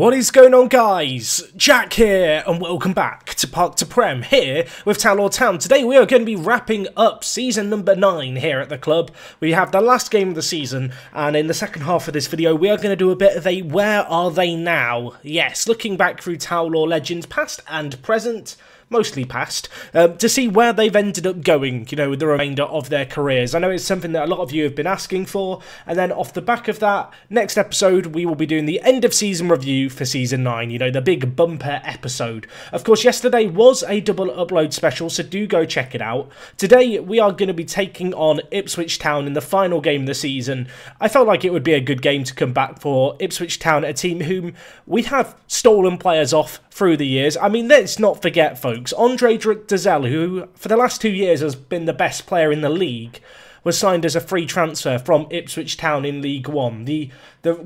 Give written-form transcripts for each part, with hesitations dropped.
What is going on, guys? Jack here, and welcome back to Park to Prem here with Town Town. Today we are going to be wrapping up season number 9 here at the club. We have the last game of the season, and in the second half of this video we are going to do a bit of a where are they now? Yes, looking back through Town legends past and present, mostly past, to see where they've ended up going, you know, with the remainder of their careers. I know it's something that a lot of you have been asking for, and then off the back of that, next episode we will be doing the end of season review for season 9, you know, the big bumper episode. Of course, yesterday was a double upload special, so do go check it out. Today we are going to be taking on Ipswich Town in the final game of the season. I felt like it would be a good game to come back for. Ipswich Town, a team whom we have stolen players off through the years. I mean, let's not forget, folks, Andre Drizelle, who for the last 2 years has been the best player in the league, was signed as a free transfer from Ipswich Town in League One. The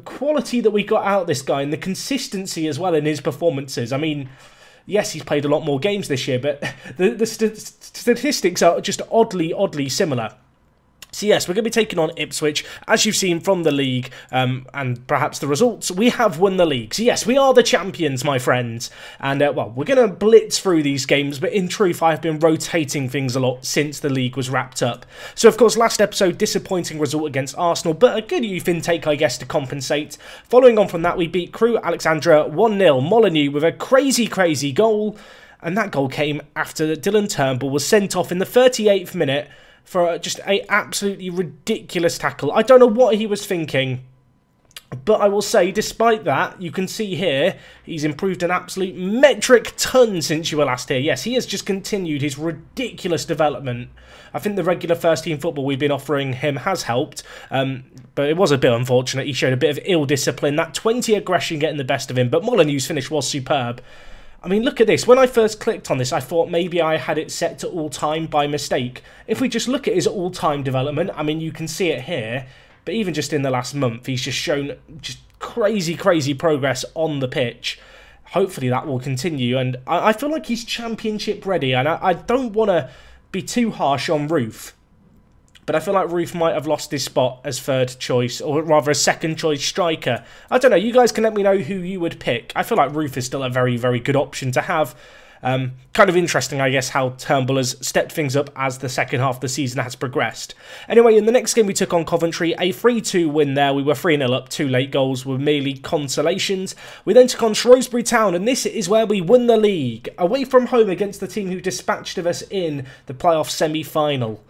quality that we got out of this guy and the consistency as well in his performances. I mean, yes, he's played a lot more games this year, but the statistics are just oddly similar. So yes, we're going to be taking on Ipswich. As you've seen from the league, and perhaps the results, we have won the league. So yes, we are the champions, my friends. And, well, we're going to blitz through these games, but in truth, I've been rotating things a lot since the league was wrapped up. So, of course, last episode, disappointing result against Arsenal, but a good youth intake, I guess, to compensate. Following on from that, we beat Crewe Alexandra 1-0. Molineux with a crazy goal. And that goal came after Dylan Turnbull was sent off in the 38th minute for just an absolutely ridiculous tackle. I don't know what he was thinking, but I will say, despite that, you can see here, he's improved an absolute metric ton since you were last here. Yes, he has just continued his ridiculous development. I think the regular first-team football we've been offering him has helped, but it was a bit unfortunate. He showed a bit of ill discipline. That 20 aggression getting the best of him, but Molineux's finish was superb. I mean, look at this. When I first clicked on this, I thought maybe I had it set to all-time by mistake. If we just look at his all-time development, I mean, you can see it here, but even just in the last month, he's just shown just crazy progress on the pitch. Hopefully that will continue, and I feel like he's championship ready, and I don't want to be too harsh on Roof, but I feel like Roof might have lost his spot as third choice, or rather a second choice striker. I don't know, you guys can let me know who you would pick. I feel like Roof is still a very good option to have. Kind of interesting, I guess, how Turnbull has stepped things up as the second half of the season has progressed. Anyway, in the next game we took on Coventry, a 3-2 win there. We were 3-0 up, 2 late goals were merely consolations. We then took on Shrewsbury Town, and this is where we won the league. Away from home against the team who dispatched of us in the playoff semi-final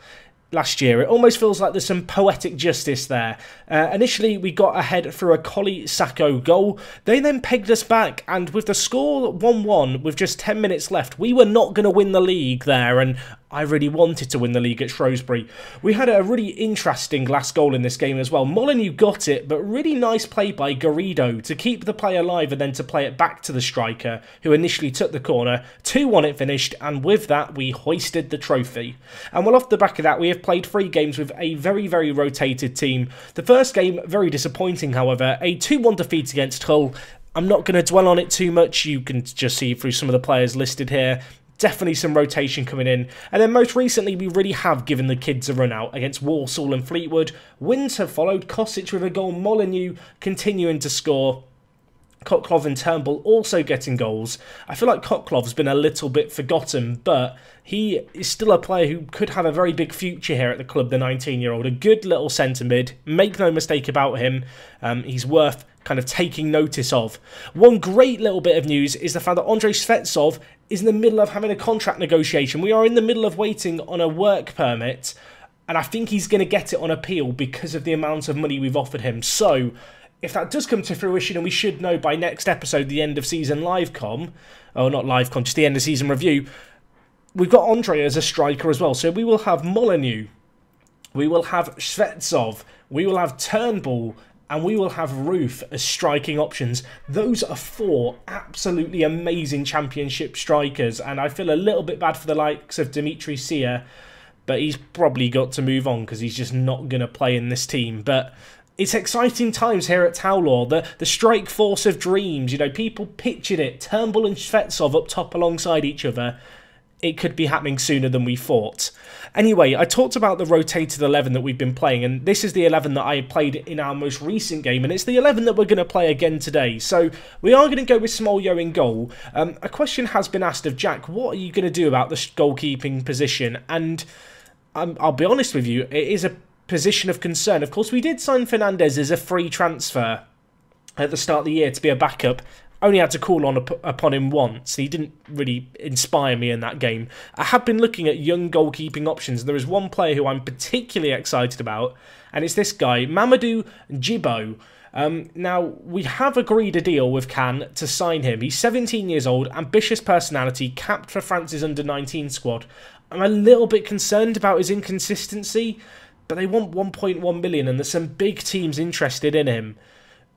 last year. It almost feels like there's some poetic justice there. Initially, we got ahead through a Collie Sacco goal. They then pegged us back, and with the score 1-1 with just 10 minutes left, we were not going to win the league there, and I really wanted to win the league at Shrewsbury. We had a really interesting last goal in this game as well. Molineux got it, but really nice play by Garrido to keep the play alive and then to play it back to the striker, who initially took the corner. 2-1 it finished, and with that, we hoisted the trophy. And well, off the back of that, we have played 3 games with a very rotated team. The first game, very disappointing, however, a 2-1 defeat against Hull. I'm not going to dwell on it too much. You can just see through some of the players listed here. Definitely some rotation coming in. And then most recently, we really have given the kids a run out against Walsall and Fleetwood. Wins have followed. Kosic with a goal. Molineux continuing to score. Cockclove and Turnbull also getting goals. I feel like Cockclove's been a little bit forgotten, but he is still a player who could have a very big future here at the club, the 19-year-old. A good little centre mid. Make no mistake about him. He's worth kind of taking notice of. One great little bit of news is the fact that Andrei Svetsov is in the middle of having a contract negotiation. We are in the middle of waiting on a work permit, and I think he's going to get it on appeal because of the amount of money we've offered him. So, if that does come to fruition, and we should know by next episode, the end of season livecom, oh, not livecom, just the end of season review, we've got Andre as a striker as well. So we will have Molineux, we will have Svetsov, we will have Turnbull, and we will have Roof as striking options. Those are 4 absolutely amazing championship strikers, and I feel a little bit bad for the likes of Dimitri Sia, but he's probably got to move on because he's just not going to play in this team. But it's exciting times here at Towlaw. The strike force of dreams, you know, people pictured it. Turnbull and Svetsov up top alongside each other. it could be happening sooner than we thought. Anyway, I talked about the rotated 11 that we've been playing, and this is the 11 that I played in our most recent game, and it's the 11 that we're going to play again today. So we are going to go with Smolyo in goal. A question has been asked of Jack, what are you going to do about the goalkeeping position? And I'll be honest with you, it is a position of concern. Of course, we did sign Fernandez as a free transfer at the start of the year to be a backup. Only had to call upon him once. He didn't really inspire me in that game. I have been looking at young goalkeeping options. There is one player who I'm particularly excited about, and it's this guy, Mamadou Gebo. Now, we have agreed a deal with Cannes to sign him. He's 17 years old, ambitious personality, capped for France's under-19 squad. I'm a little bit concerned about his inconsistency, but they want 1.1 million, and there's some big teams interested in him.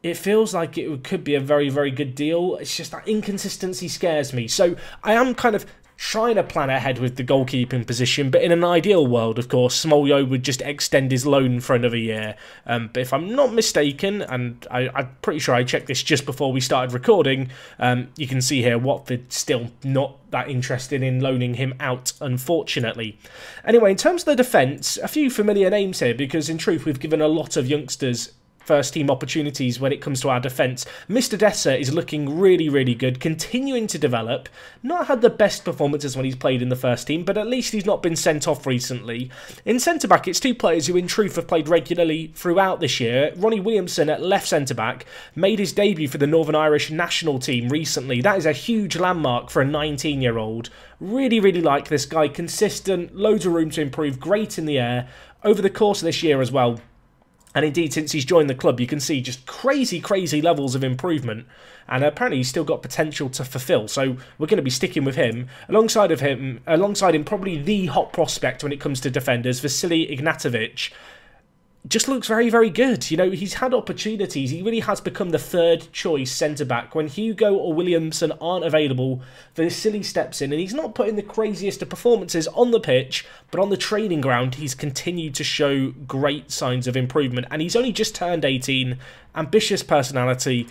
It feels like it could be a very, very good deal. It's just that inconsistency scares me. So I am kind of trying to plan ahead with the goalkeeping position, but in an ideal world, of course, Smolyo would just extend his loan for another year. But if I'm not mistaken, and I'm pretty sure I checked this just before we started recording, you can see here Watford still not that interested in loaning him out, unfortunately. Anyway, in terms of the defence, a few familiar names here, because in truth, we've given a lot of youngsters first team opportunities when it comes to our defence. Mr. Dessa is looking really, really good, continuing to develop. Not had the best performances when he's played in the first team, but at least he's not been sent off recently. In centre-back, it's two players who in truth have played regularly throughout this year. Ronnie Williamson at left centre-back made his debut for the Northern Irish national team recently. That is a huge landmark for a 19-year-old. Really, really like this guy. Consistent, loads of room to improve, great in the air. Over the course of this year as well, and indeed, since he's joined the club, you can see just crazy, crazy levels of improvement. And apparently he's still got potential to fulfill. So we're going to be sticking with him. Alongside him, probably the hot prospect when it comes to defenders, Vasily Ignatovic. Just looks very, very good. You know, he's had opportunities. He really has become the third choice centre-back. When Hugo or Williamson aren't available, Vasily steps in, and he's not putting the craziest of performances on the pitch, but on the training ground, he's continued to show great signs of improvement. And he's only just turned 18, ambitious personality.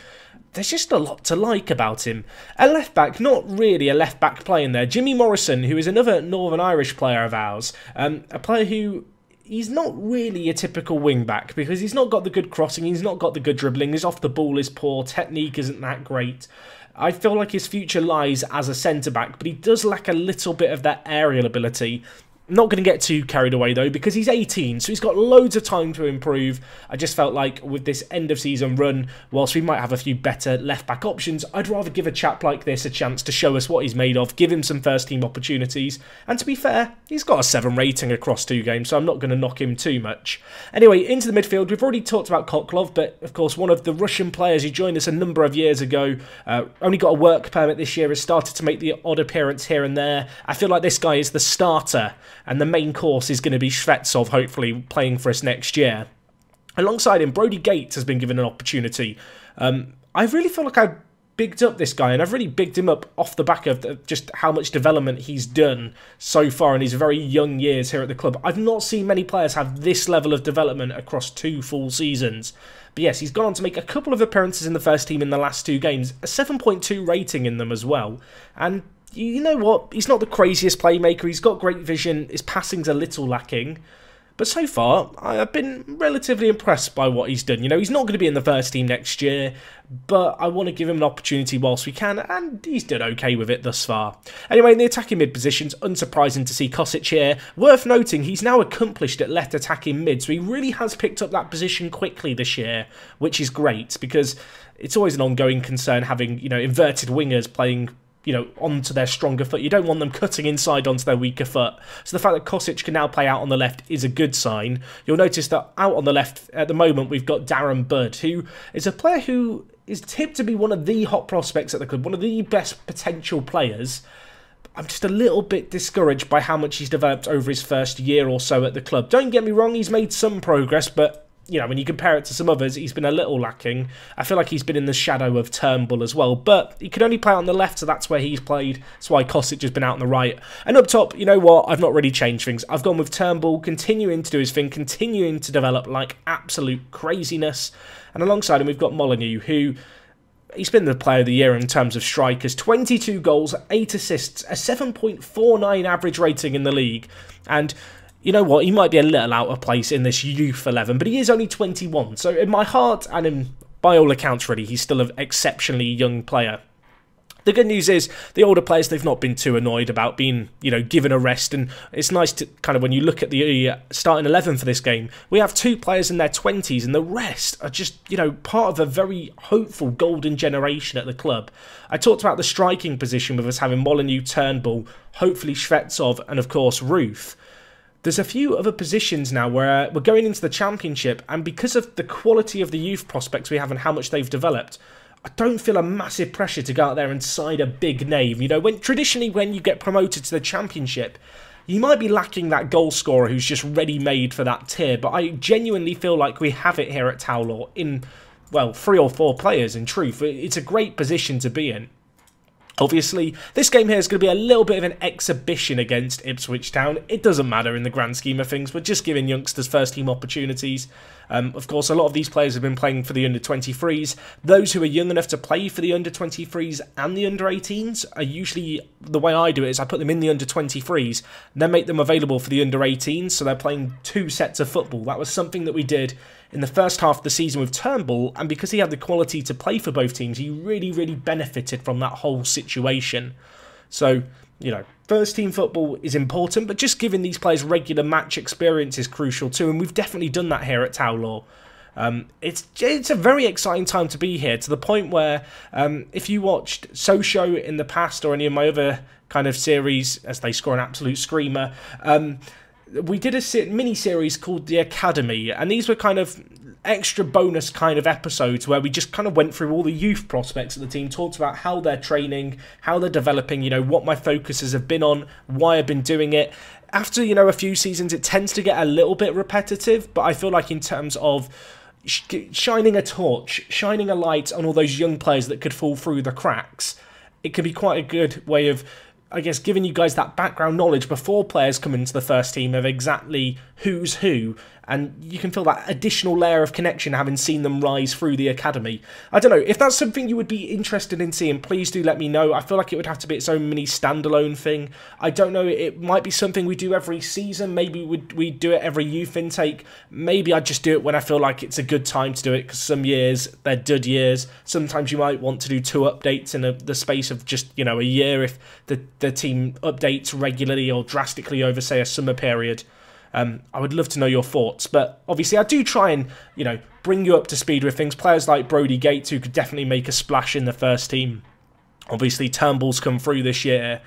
There's just a lot to like about him. A left-back, not really a left-back playing there. Jimmy Morrison, who is another Northern Irish player of ours, a player who... he's not really a typical wing-back because he's not got the good crossing, he's not got the good dribbling, his off-the-ball is poor, technique isn't that great. I feel like his future lies as a centre-back, but he does lack a little bit of that aerial ability. Not going to get too carried away though because he's 18, so he's got loads of time to improve. I just felt like with this end of season run, whilst we might have a few better left back options, I'd rather give a chap like this a chance to show us what he's made of, give him some first team opportunities, and to be fair, he's got a 7 rating across 2 games, so I'm not going to knock him too much. Anyway, into the midfield, we've already talked about Koklov, but of course one of the Russian players who joined us a number of years ago, only got a work permit this year, has started to make the odd appearance here and there. I feel like this guy is the starter, and the main course is going to be Shvetsov, hopefully playing for us next year. Alongside him, Brodie Gates has been given an opportunity. I really feel like I bigged up this guy, and I've really bigged him up off the back of just how much development he's done so far in his very young years here at the club. I've not seen many players have this level of development across 2 full seasons. But yes, he's gone on to make a couple of appearances in the first team in the last 2 games, a 7.2 rating in them as well, and you know what? He's not the craziest playmaker. He's got great vision. His passing's a little lacking. But so far, I've been relatively impressed by what he's done. You know, he's not going to be in the first team next year, but I want to give him an opportunity whilst we can, and he's done okay with it thus far. Anyway, in the attacking mid positions, unsurprising to see Kosic here. Worth noting, he's now accomplished at left attacking mid, so he really has picked up that position quickly this year, which is great, because it's always an ongoing concern having, you know, inverted wingers playing, you know, onto their stronger foot. You don't want them cutting inside onto their weaker foot. So the fact that Kosic can now play out on the left is a good sign. You'll notice that out on the left at the moment we've got Darren Bird, who is a player who is tipped to be one of the hot prospects at the club, one of the best potential players. I'm just a little bit discouraged by how much he's developed over his first year or so at the club. Don't get me wrong, he's made some progress, but you know, when you compare it to some others, he's been a little lacking. I feel like he's been in the shadow of Turnbull as well, but he could only play on the left, so that's where he's played. That's why Kosic has been out on the right. And up top, you know what? I've not really changed things. I've gone with Turnbull, continuing to do his thing, continuing to develop like absolute craziness. And alongside him, we've got Molyneux, who He's been the player of the year in terms of strikers. 22 goals, 8 assists, a 7.49 average rating in the league. And you know what? He might be a little out of place in this youth 11, but he is only 21. So in my heart and by all accounts, really, he's still an exceptionally young player. The good news is, the older players, they've not been too annoyed about being, given a rest. And it's nice to kind of, when you look at the starting 11 for this game, we have 2 players in their 20s, and the rest are just, part of a very hopeful golden generation at the club. I talked about the striking position with us having Molyneux, Turnbull, hopefully Shvetsov, and of course Ruth. There's a few other positions now where we're going into the Championship, and because of the quality of the youth prospects we have and how much they've developed, I don't feel a massive pressure to go out there and side a big name. Traditionally when you get promoted to the Championship, you might be lacking that goal scorer who's just ready-made for that tier, but I genuinely feel like we have it here at Towlaw in, well, 3 or 4 players in truth. It's a great position to be in. Obviously, this game here is going to be a little bit of an exhibition against Ipswich Town. It doesn't matter in the grand scheme of things. We're just giving youngsters first-team opportunities. Of course, a lot of these players have been playing for the under-23s. Those who are young enough to play for the under-23s and the under-18s are usually, the way I do it is I put them in the under-23s, then make them available for the under-18s, so they're playing 2 sets of football. That was something that we did in the first half of the season with Turnbull, and because he had the quality to play for both teams, he really, really benefited from that whole situation. So, first team football is important, but just giving these players regular match experience is crucial too, and we've definitely done that here at Towlaw. It's a very exciting time to be here, to the point where if you watched Socio in the past or any of my other kind of series, as they score an absolute screamer, we did a mini-series called The Academy, and these were kind of extra bonus kind of episodes where we just kind of went through all the youth prospects of the team, talked about how they're training, how they're developing, what my focuses have been on, why I've been doing it. After, a few seasons, it tends to get a little bit repetitive, but I feel like in terms of shining a torch, shining a light on all those young players that could fall through the cracks, it can be quite a good way of, I guess, giving you guys that background knowledge before players come into the first team of exactly who's who, and you can feel that additional layer of connection having seen them rise through the academy. I don't know, if that's something you would be interested in seeing, please do let me know. I feel like it would have to be its own mini standalone thing. I don't know, it might be something we do every season, maybe we do it every youth intake, maybe I just do it when I feel like it's a good time to do it, because some years, they're dud years. Sometimes you might want to do 2 updates in the space of just, a year if the team updates regularly or drastically over, say, a summer period. I would love to know your thoughts, but obviously I do try and, bring you up to speed with things. Players like Brodie Gates, who could definitely make a splash in the first team. Obviously, Turnbull's come through this year.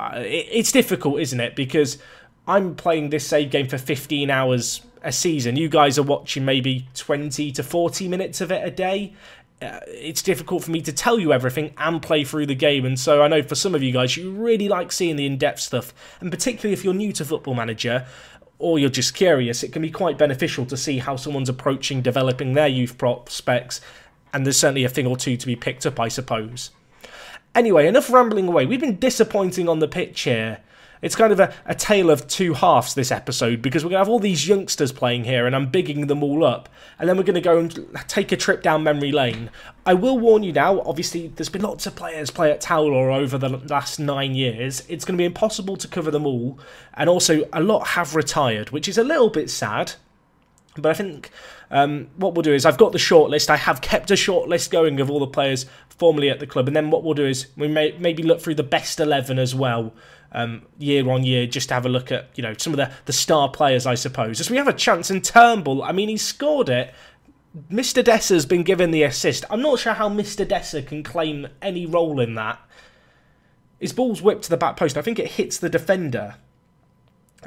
It's difficult, isn't it? Because I'm playing this save game for 15 hours a season. You guys are watching maybe 20 to 40 minutes of it a day. It's difficult for me to tell you everything and play through the game, and so I know for some of you guys, you really like seeing the in-depth stuff, and particularly if you're new to Football Manager, or you're just curious, it can be quite beneficial to see how someone's approaching developing their youth prospects, and there's certainly a thing or two to be picked up, I suppose. Anyway, enough rambling away. We've been disappointing on the pitch here. It's kind of a tale of 2 halves this episode, because we're going to have all these youngsters playing here and I'm bigging them all up, and then we're going to go and take a trip down memory lane. I will warn you now, obviously there's been lots of players play at Towlaw over the last 9 years. It's going to be impossible to cover them all, and also a lot have retired, which is a little bit sad. But I think what we'll do is, I've got the shortlist. I have kept a shortlist going of all the players formerly at the club, and then what we'll do is we may maybe look through the best 11 as well, year on year, just to have a look at, some of the star players, I suppose. As we have a chance in Turnbull, I mean, he scored it. Mr. Dessa's been given the assist. I'm not sure how Mr. Dessa can claim any role in that. His ball's whipped to the back post. I think it hits the defender,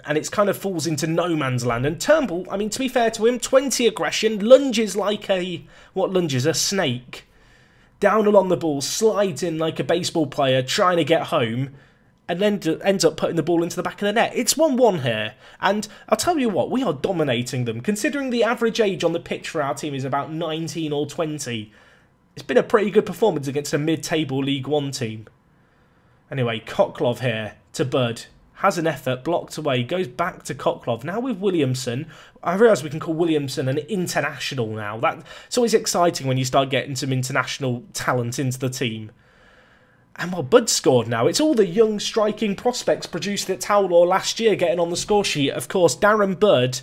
and it's kind of falls into no man's land. And Turnbull, I mean, to be fair to him, 20 aggression, lunges like a snake. Down along the ball, slides in like a baseball player trying to get home, and then ends up putting the ball into the back of the net. It's 1-1 here, and I'll tell you what, we are dominating them. Considering the average age on the pitch for our team is about 19 or 20, it's been a pretty good performance against a mid-table League One team. Anyway, Cocklov here to Bird. has an effort, blocked away, goes back to Cockloff. Now with Williamson, I realise we can call Williamson an international now. It's always exciting when you start getting some international talent into the team. And well, Bud scored now. It's all the young striking prospects produced at Towler last year getting on the score sheet. Of course, Darren Bird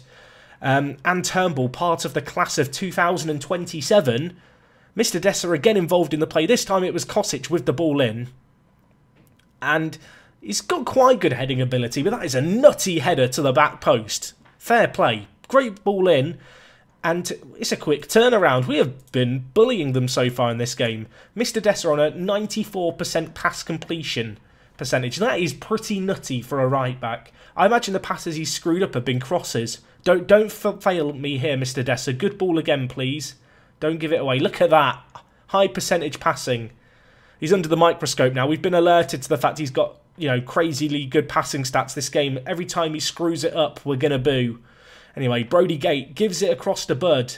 and Turnbull, part of the class of 2027. Mr. Dessa again involved in the play. This time it was Kosic with the ball in. And he's got quite good heading ability, but that is a nutty header to the back post. Fair play. Great ball in. And it's a quick turnaround. We have been bullying them so far in this game. Mr. Dessa on a 94% pass completion percentage. That is pretty nutty for a right back. I imagine the passes he's screwed up have been crosses. Don't fail me here, Mr. Dessa. Good ball again, please. Don't give it away. Look at that. High percentage passing. He's under the microscope now. We've been alerted to the fact he's got, you know, crazily good passing stats this game. Every time he screws it up, we're going to boo. Anyway, Brodie Gates gives it across to Bud.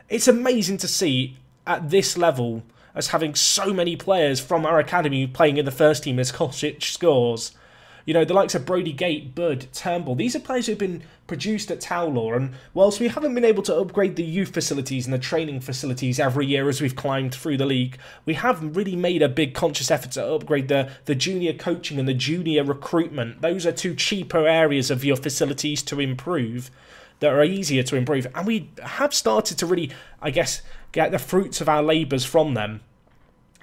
It's amazing to see at this level as having so many players from our academy playing in the first team as Kosic scores. You know, the likes of Brodie Gates, Bud, Turnbull. These are players who've been produced at Towler, and whilst we haven't been able to upgrade the youth facilities and the training facilities every year as we've climbed through the league, we have really made a big conscious effort to upgrade the junior coaching and the junior recruitment. Those are two cheaper areas of your facilities to improve that are easier to improve, and we have started to really, I guess, get the fruits of our labours from them.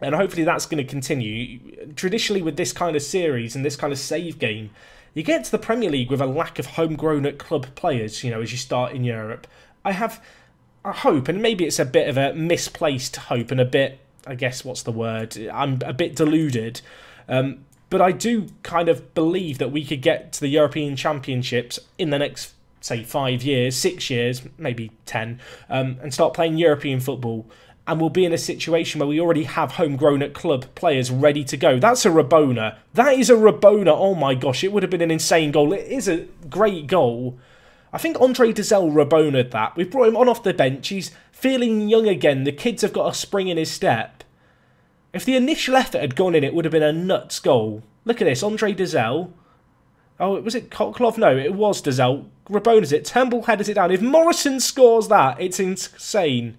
And hopefully that's going to continue. Traditionally with this kind of series and this kind of save game, you get to the Premier League with a lack of homegrown at club players, you know, as you start in Europe. I have a hope, and maybe it's a bit of a misplaced hope and a bit, I guess, what's the word? I'm a bit deluded. But I do kind of believe that we could get to the European Championships in the next, say, 5 years, 6 years, maybe 10, and start playing European football. And we'll be in a situation where we already have homegrown at club players ready to go. That's a Rabona. That is a Rabona. Oh my gosh, it would have been an insane goal. It is a great goal. I think Andre Dizelle Rabona'd that. We've brought him on off the bench. He's feeling young again. The kids have got a spring in his step. If the initial effort had gone in, it would have been a nuts goal. Look at this, Andre Dizelle. Oh, was it Cockloff? No, it was Dizelle. Rabona's it. Turnbull headers it down. If Morrison scores that, it's insane.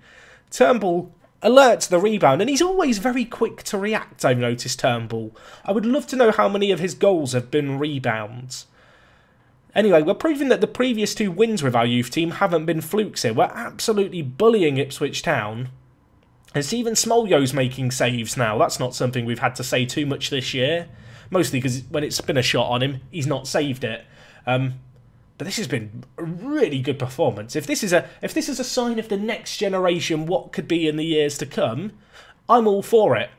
Turnbull alerts the rebound, and he's always very quick to react, I've noticed, Turnbull. I would love to know how many of his goals have been rebounds. Anyway, we're proving that the previous 2 wins with our youth team haven't been flukes here. We're absolutely bullying Ipswich Town. And Stephen Smolyo's making saves now. That's not something we've had to say too much this year. Mostly because when it's been a shot on him, he's not saved it. But this has been a really good performance. If this is a sign of the next generation, what could be in the years to come, I'm all for it.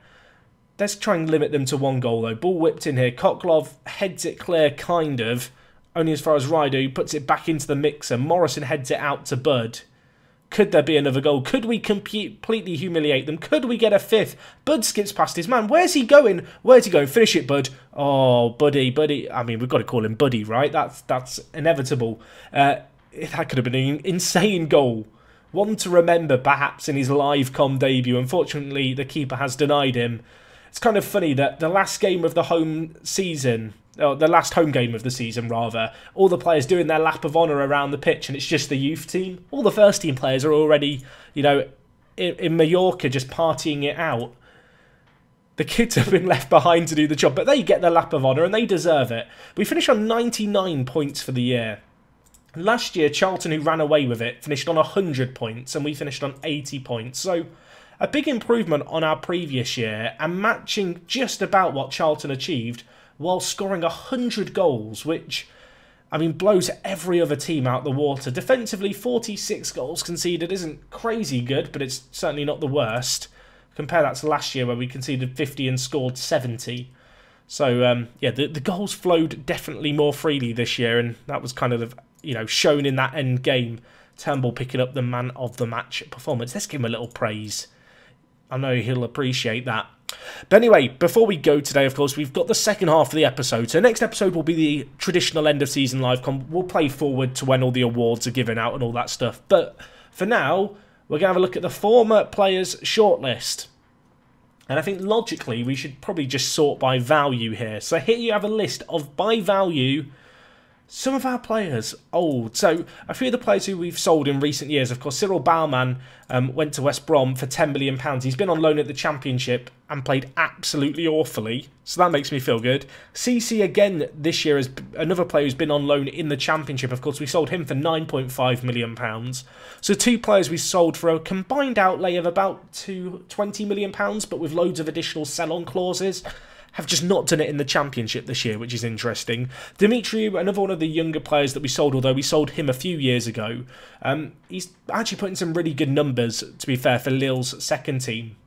Let's try and limit them to 1 goal though. Ball whipped in here. Cockloff heads it clear, kind of. Only as far as Ryder, who puts it back into the mixer. Morrison heads it out to Bud. Could there be another goal? Could we completely humiliate them? Could we get a 5th? Bud skips past his man. Where's he going? Where's he going? Finish it, Bud. Oh, Buddy. I mean, we've got to call him Buddy, right? That's inevitable. That could have been an insane goal. One to remember, perhaps, in his live com debut. Unfortunately, the keeper has denied him. It's kind of funny that the last game of the home season... Oh, the last home game of the season, rather. All the players doing their lap of honour around the pitch, and it's just the youth team. All the first team players are already, you know, in Mallorca just partying it out. The kids have been left behind to do the job, but they get their lap of honour, and they deserve it. We finished on 99 points for the year. Last year, Charlton, who ran away with it, finished on 100 points, and we finished on 80 points. So, a big improvement on our previous year, and matching just about what Charlton achieved, while scoring 100 goals, which, I mean, blows every other team out the water. Defensively, 46 goals conceded isn't crazy good, but it's certainly not the worst. Compare that to last year where we conceded 50 and scored 70. So, yeah, the goals flowed definitely more freely this year, and that was kind of, you know, shown in that end game. Turnbull picking up the man of the match performance. Let's give him a little praise. I know he'll appreciate that. But anyway, before we go today, of course, we've got the second half of the episode. So next episode will be the traditional end of season live com. We'll play forward to when all the awards are given out and all that stuff. But for now, we're going to have a look at the former players' shortlist. And I think logically, we should probably just sort by value here. So here you have a list of, by value, some of our players old. So a few of the players who we've sold in recent years, of course, Cyril Baumann went to West Brom for £10 million. He's been on loan at the Championship and played absolutely awfully, so that makes me feel good. CC again this year is another player who's been on loan in the Championship. Of course, we sold him for £9.5 million. So two players we sold for a combined outlay of about £20 million, but with loads of additional sell-on clauses. Have just not done it in the Championship this year, which is interesting. Dimitriou, another one of the younger players that we sold, although we sold him a few years ago. He's actually putting some really good numbers, to be fair, for Lille's second team.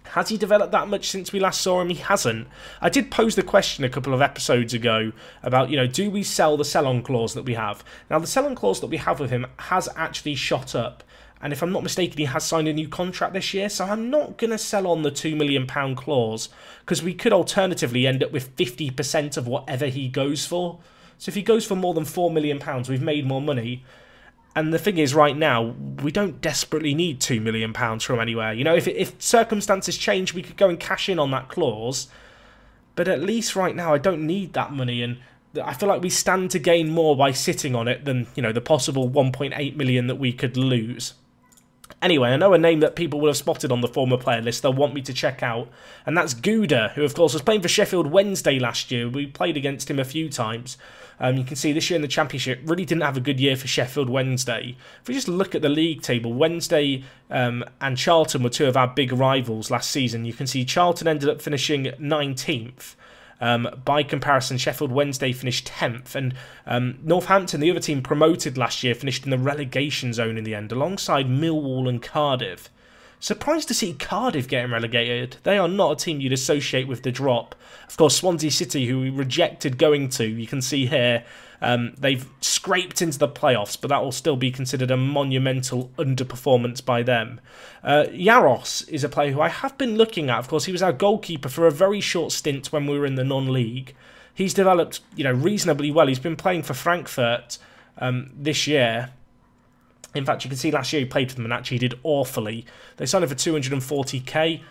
Has he developed that much since we last saw him? He hasn't. I did pose the question a couple of episodes ago about, do we sell the sell-on clause that we have? Now, the sell-on clause that we have with him has actually shot up. And if I'm not mistaken, he has signed a new contract this year. So I'm not going to sell on the £2 million clause, because we could alternatively end up with 50% of whatever he goes for. So if he goes for more than £4 million, we've made more money. And the thing is, right now, we don't desperately need £2 million from anywhere. If circumstances change, we could go and cash in on that clause. But at least right now, I don't need that money. And I feel like we stand to gain more by sitting on it than, the possible 1.8 million that we could lose. Anyway, I know a name that people will have spotted on the former player list they'll want me to check out, and that's Gouda, who of course was playing for Sheffield Wednesday last year. We played against him a few times. You can see this year in the Championship really didn't have a good year for Sheffield Wednesday. If we just look at the league table, Wednesday and Charlton were two of our big rivals last season. You can see Charlton ended up finishing 19th. By comparison, Sheffield Wednesday finished 10th, and Northampton, the other team promoted last year, finished in the relegation zone in the end, alongside Millwall and Cardiff. Surprised to see Cardiff getting relegated. They are not a team you'd associate with the drop. Of course, Swansea City, who we rejected going to, you can see here, they've scraped into the playoffs, but that will still be considered a monumental underperformance by them. Yaros is a player who I have been looking at. Of course, he was our goalkeeper for a very short stint when we were in the non-league. He's developed, reasonably well. He's been playing for Frankfurt this year. In fact, you can see last year he played for them and actually did awfully. They signed him for 240k.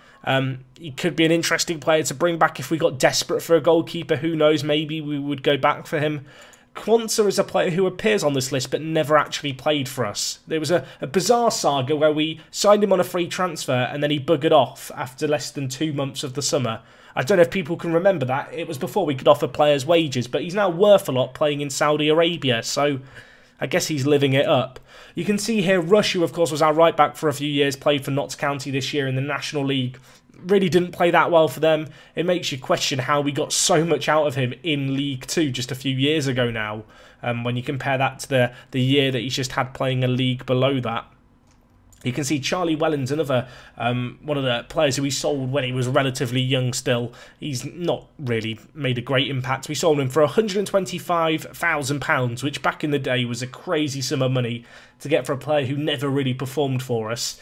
He could be an interesting player to bring back if we got desperate for a goalkeeper. Who knows, maybe we would go back for him. Quansah is a player who appears on this list but never actually played for us. There was a bizarre saga where we signed him on a free transfer and then he buggered off after less than 2 months of the summer. I don't know if people can remember that. It was before we could offer players wages, but he's now worth a lot playing in Saudi Arabia, so I guess he's living it up. You can see here Rush, who of course was our right back for a few years, played for Notts County this year in the National League. Really didn't play that well for them. It makes you question how we got so much out of him in League 2 just a few years ago now, when you compare that to the year that he's just had playing a league below that. You can see Charlie Wellens, another one of the players who we sold when he was relatively young still. He's not really made a great impact. We sold him for £125,000, which back in the day was a crazy sum of money to get for a player who never really performed for us.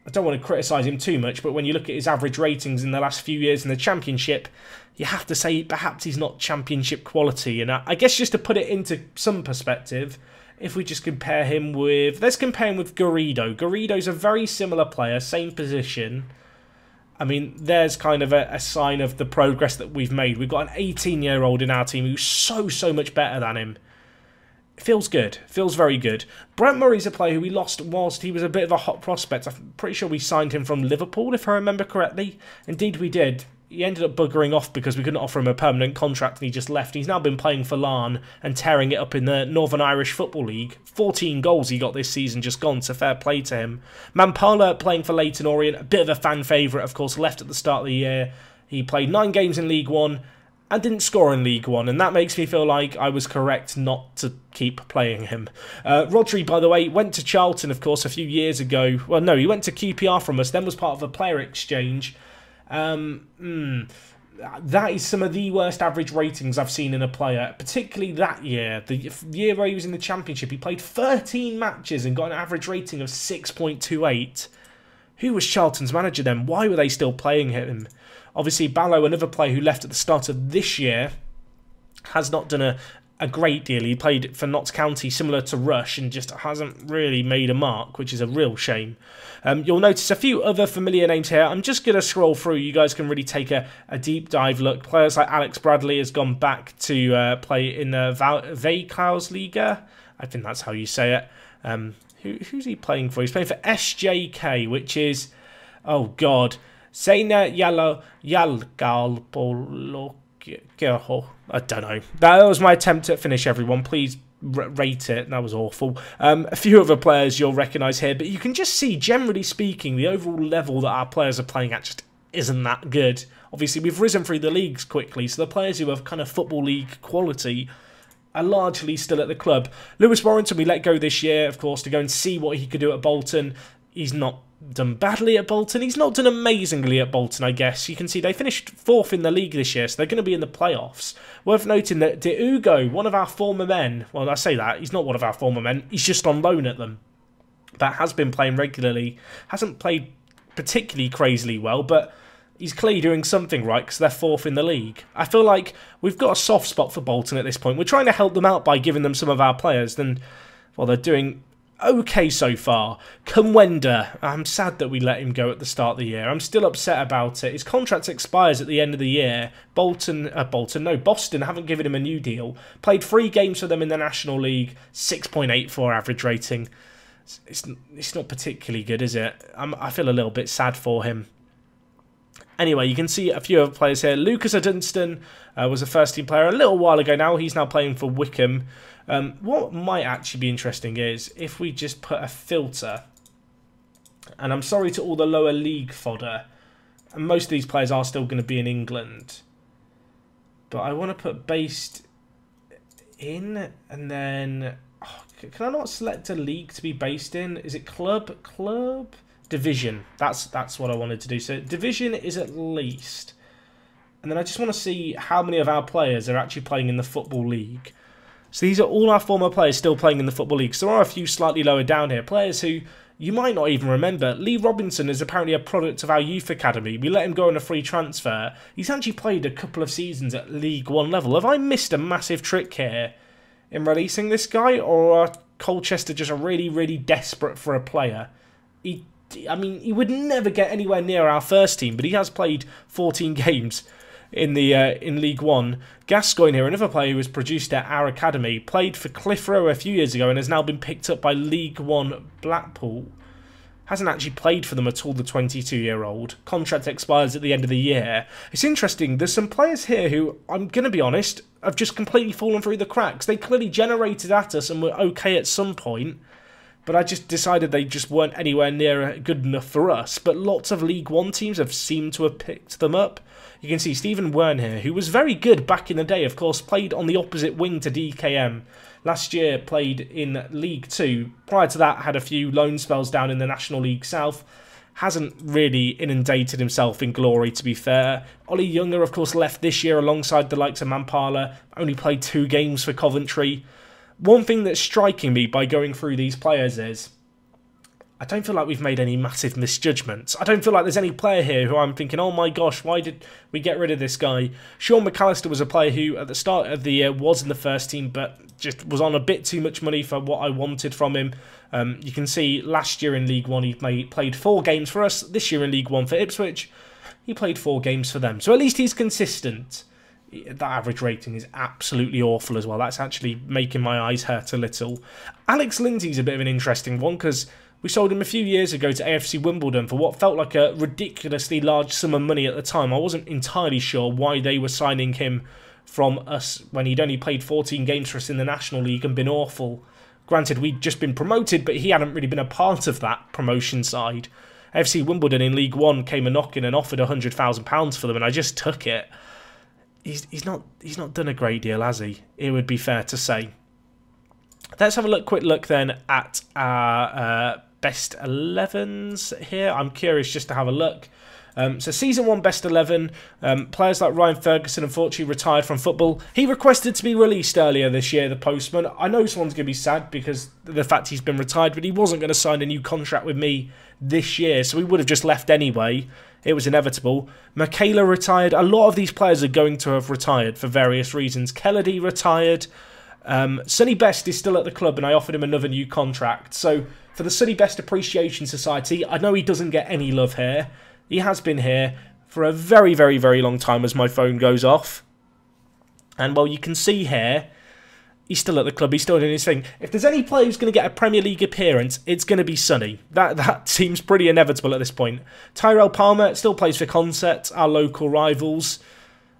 I don't want to criticise him too much, but when you look at his average ratings in the last few years in the Championship, you have to say perhaps he's not Championship quality. And I guess just to put it into some perspective, if we just compare him with... Let's compare him with Garrido. Garrido's a very similar player, same position. I mean, there's kind of a sign of the progress that we've made. We've got an 18-year-old in our team who's so much better than him. It feels good. Feels very good. Brent Murray's a player who we lost whilst he was a bit of a hot prospect. I'm pretty sure we signed him from Liverpool, if I remember correctly. Indeed, we did. He ended up buggering off because we couldn't offer him a permanent contract and he just left. He's now been playing for Larne and tearing it up in the Northern Irish Football League. 14 goals he got this season just gone, so fair play to him. Mampala playing for Leyton Orient, a bit of a fan favourite, of course, left at the start of the year. He played 9 games in League 1 and didn't score in League 1, and that makes me feel like I was correct not to keep playing him. Rodri, by the way, went to Charlton, of course, a few years ago. Well, no, he went to QPR from us, then was part of a player exchange. That is some of the worst average ratings I've seen in a player, particularly that year. The year where he was in the Championship, he played 13 matches and got an average rating of 6.28. Who was Charlton's manager then? Why were they still playing him? Obviously, Ballo, another player who left at the start of this year, has not done a great deal. He played for Notts County, similar to Rush, and just hasn't really made a mark, which is a real shame. You'll notice a few other familiar names here. I'm just going to scroll through. You guys can really take a deep dive look. Players like Alex Bradley has gone back to play in the Veikkausliiga. I think that's how you say it. Who's he playing for? He's playing for SJK, which is, oh God, Seina Jalkapallo. I don't know. That was my attempt at finish, everyone. Please rate it. That was awful. A few other players you'll recognise here, but you can just see, generally speaking, the overall level that our players are playing at just isn't that good. Obviously, we've risen through the leagues quickly, so the players who have kind of Football League quality are largely still at the club. Lewis Warrington, we let go this year, of course, to go and see what he could do at Bolton. He's not done badly at Bolton. He's not done amazingly at Bolton, I guess. You can see they finished 4th in the league this year, so they're going to be in the playoffs. Worth noting that De Ugo, one of our former men, well, I say that, he's not one of our former men, he's just on loan at them. That has been playing regularly. Hasn't played particularly crazily well, but he's clearly doing something right because they're 4th in the league. I feel like we've got a soft spot for Bolton at this point. We're trying to help them out by giving them some of our players. Then, well, they're doing okay so far. Kumwenda, I'm sad that we let him go at the start of the year. I'm still upset about it. His contract expires at the end of the year. Boston haven't given him a new deal. Played 3 games for them in the National League. 6.84 average rating. It's not particularly good, is it? I feel a little bit sad for him. Anyway, you can see a few other players here. Lucas Dunstan was a first-team player a little while ago now. He's now playing for Wycombe. What might actually be interesting is if we just put a filter, and I'm sorry to all the lower league fodder, and most of these players are still going to be in England, but I want to put based in, and then, can I not select a league to be based in? Is it club? Division. That's what I wanted to do. So division is at least. And then I just want to see how many of our players are actually playing in the Football League. So these are all our former players still playing in the Football League. So there are a few slightly lower down here. Players who you might not even remember. Lee Robinson is apparently a product of our youth academy. We let him go on a free transfer. He's actually played a couple of seasons at League 1 level. Have I missed a massive trick here in releasing this guy? Or are Colchester just really, really desperate for a player? He would never get anywhere near our first team, but he has played 14 games in League 1. Gascoigne here, another player who was produced at our academy, played for Clitheroe a few years ago and has now been picked up by League 1 Blackpool. Hasn't actually played for them at all, the 22-year-old. Contract expires at the end of the year. It's interesting, there's some players here who, I'm going to be honest, have just completely fallen through the cracks. They clearly generated at us and were okay at some point, but I just decided they just weren't anywhere near good enough for us. But lots of League 1 teams have seemed to have picked them up. You can see Stephen Wern here, who was very good back in the day, of course, played on the opposite wing to DKM. Last year played in League 2. Prior to that, had a few loan spells down in the National League South. Hasn't really inundated himself in glory, to be fair. Ollie Younger, of course, left this year alongside the likes of Mampala. Only played 2 games for Coventry. One thing that's striking me by going through these players is I don't feel like we've made any massive misjudgments. I don't feel like there's any player here who I'm thinking, oh my gosh, why did we get rid of this guy? Sean Mcallister was a player who at the start of the year was in the first team, but just was on a bit too much money for what I wanted from him. You can see last year in League 1 he played 4 games for us. This year in League 1 for Ipswich, he played 4 games for them. So at least he's consistent. That average rating is absolutely awful as well. That's actually making my eyes hurt a little. Alex Lindsay's a bit of an interesting one because we sold him a few years ago to AFC Wimbledon for what felt like a ridiculously large sum of money at the time. I wasn't entirely sure why they were signing him from us when he'd only played 14 games for us in the National League and been awful. Granted, we'd just been promoted, but he hadn't really been a part of that promotion side. AFC Wimbledon in League 1 came a knocking and offered £100,000 for them, and I just took it. He's not done a great deal, has he? It would be fair to say. Let's have a quick look then at our best 11s here. I'm curious just to have a look. So Season 1 Best 11, players like Ryan Ferguson unfortunately retired from football. He requested to be released earlier this year, the postman. I know someone's going to be sad because of the fact he's been retired, but he wasn't going to sign a new contract with me this year, so he would have just left anyway. It was inevitable. Mcallister retired. A lot of these players are going to have retired for various reasons. Kelledy retired. Sonny Best is still at the club and I offered him another new contract. So for the Sonny Best Appreciation Society, I know he doesn't get any love here. He has been here for a very, very, very long time as my phone goes off. And well, you can see here, he's still at the club, he's still doing his thing. If there's any player who's going to get a Premier League appearance, it's going to be Sonny. That seems pretty inevitable at this point. Tyrell Palmer still plays for Consett, our local rivals.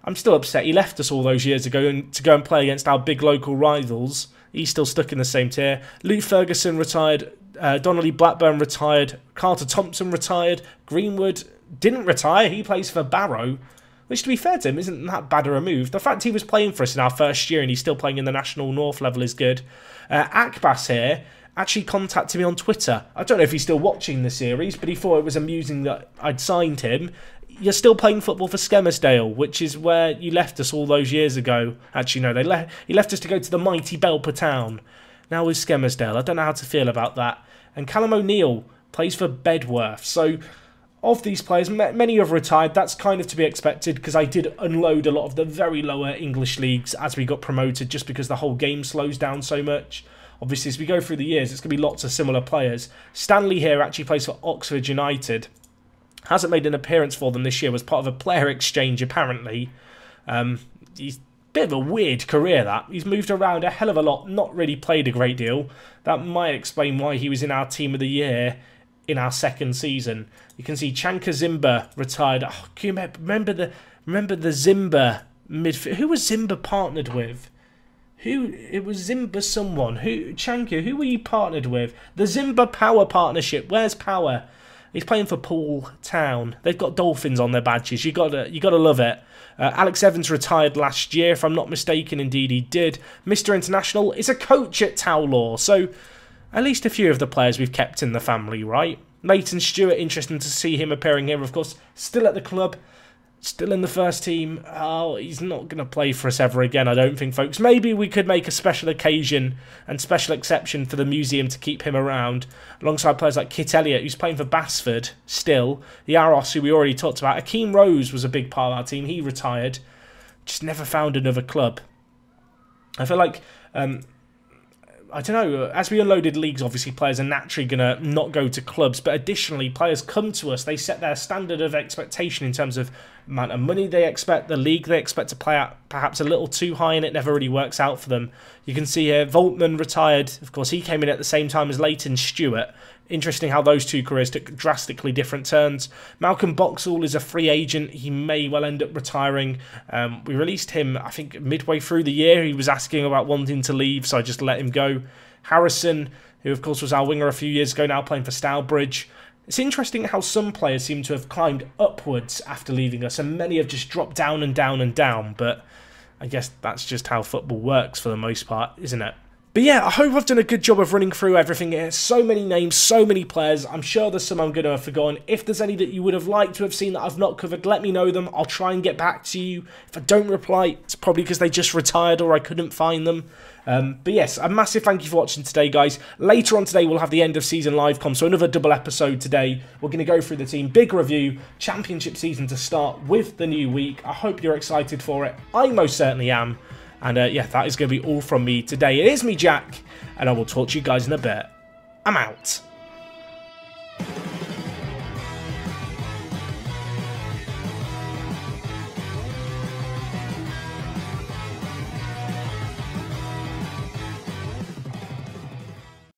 I'm still upset he left us all those years ago to go and play against our big local rivals. He's still stuck in the same tier. Luke Ferguson retired. Donnelly Blackburn retired. Carter Thompson retired. Greenwood didn't retire. He plays for Barrow. Which, to be fair to him, isn't that bad a move. The fact he was playing for us in our first year and he's still playing in the National North level is good. Akbas here actually contacted me on Twitter. I don't know if he's still watching the series, but he thought it was amusing that I'd signed him. You're still playing football for Skelmersdale, which is where you left us all those years ago. Actually, no, he left us to go to the mighty Belper Town. Now with Skelmersdale. I don't know how to feel about that. And Callum O'Neill plays for Bedworth. So, of these players, many have retired. That's kind of to be expected because I did unload a lot of the very lower English leagues as we got promoted just because the whole game slows down so much. Obviously, as we go through the years, it's going to be lots of similar players. Stanley here actually plays for Oxford United. Hasn't made an appearance for them this year. Was part of a player exchange, apparently. He's a bit of a weird career, that. He's moved around a hell of a lot, not really played a great deal. That might explain why he was in our Team of the Year in our second season. You can see Chanka Zimba retired. Oh, can you remember the Zimba midfield? Who was Zimba partnered with? It was Zimba someone. Chanka, who were you partnered with? The Zimba Power Partnership. Where's Power? He's playing for Poole Town. They've got dolphins on their badges. You gotta love it. Alex Evans retired last year, if I'm not mistaken. Indeed, he did. Mr. International is a coach at Towlaw, so at least a few of the players we've kept in the family, right? Leighton Stewart, interesting to see him appearing here, of course. Still at the club, still in the first team. Oh, he's not going to play for us ever again, I don't think, folks. Maybe we could make a special occasion and special exception for the museum to keep him around, alongside players like Kit Elliott, who's playing for Basford still. Yaros, who we already talked about. Akeem Rose was a big part of our team. He retired. Just never found another club. I feel like I don't know, as we unloaded leagues, obviously players are naturally going to not go to clubs, but additionally, players come to us, they set their standard of expectation in terms of amount of money they expect, the league they expect to play at perhaps a little too high, and it never really works out for them. You can see here, Voltman retired, of course he came in at the same time as Leighton Stewart. Interesting how those two careers took drastically different turns. Malcolm Boxall is a free agent. He may well end up retiring. We released him, I think, midway through the year. He was asking about wanting to leave, so I just let him go. Harrison, who of course was our winger a few years ago, now playing for Stourbridge. It's interesting how some players seem to have climbed upwards after leaving us, and many have just dropped down and down and down, but I guess that's just how football works for the most part, isn't it? But yeah, I hope I've done a good job of running through everything here. So many names, so many players. I'm sure there's some I'm going to have forgotten. If there's any that you would have liked to have seen that I've not covered, let me know them. I'll try and get back to you. If I don't reply, it's probably because they just retired or I couldn't find them. But yes, a massive thank you for watching today, guys. Later on today, we'll have the end of season live com, so another double episode today. We're going to go through the team. Big review, championship season to start with the new week. I hope you're excited for it. I most certainly am. And yeah, that is going to be all from me today. It is me, Jack, and I will talk to you guys in a bit. I'm out.